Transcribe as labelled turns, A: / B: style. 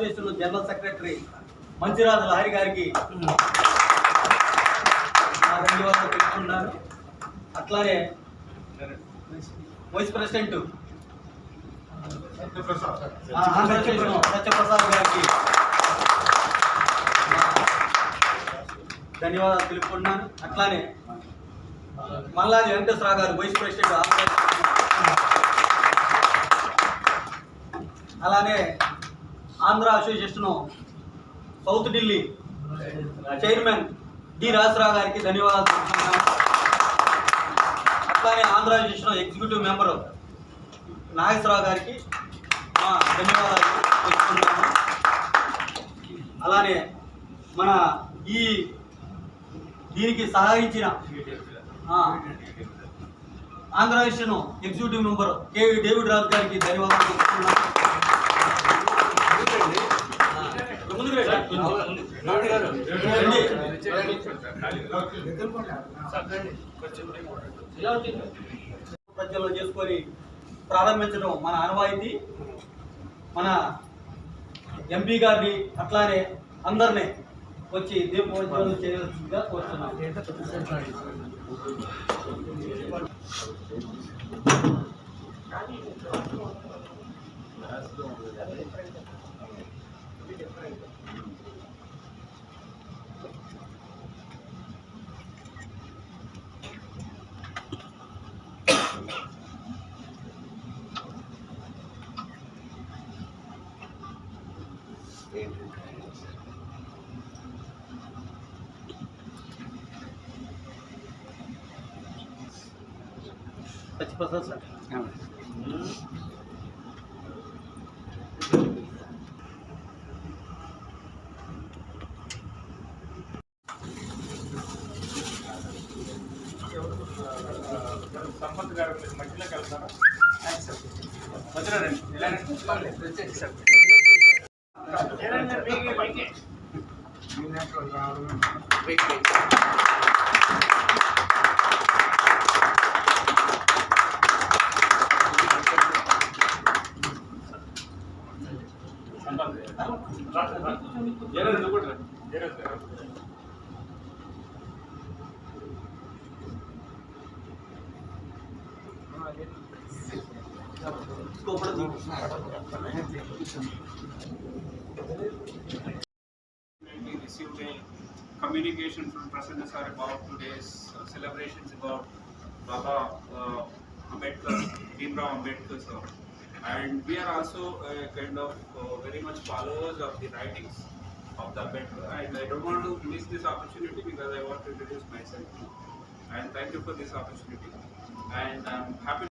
A: Association general secretary Manchiraju Lahari గారికి ధన్యవాదాలు తెలుపుకుంటున్నాను. అట్లానే వైస్ ప్రెసిడెంట్ సత్యప్రసాద్ గారికి ధన్యవాదాలు తెలుపుకుంటున్నాను. అట్లానే మల్లాది వెంకటేశ్వరరావు గారు వైస్ ప్రెసిడెంట్. అలానే Andhra association south Delhi chairman D Raja Rao గారికి ధన్యవాదాలు తెలుపుతున్నాను. అట్లానే Andhra association executive member Nageswara Rao గారికి ధన్యవాదాలు తెలుపుతున్నాను. అలానే మన దీనికి సహకరించిన Andhra association executive member K V David Raju గారికి ధన్యవాదాలు తెలుపుతున్నాను. ప్రజల్లో చేసుకొని ప్రారంభించడం మన ఆనవాయితీ. మన ఎంపీ గారిని అట్లానే అందరినీ వచ్చి దీపోత్సవం చేయాల్సిందిగా కోరుతున్నాం. సత్యప్రసాద్ సార్
B: సంపత్ గారు మధ్యలోకి వెళ్తారా? మధ్యలో రండి. Sir
C: We received a communication from Prasanna sir about today's celebrations about Baba Ambedkar, Bhimrao Ambedkar sir, and we are also kind of very much followers of the writings of the Ambedkar, and I don't want to miss this opportunity because I want to introduce myself, and thank you for this opportunity, and I'm happy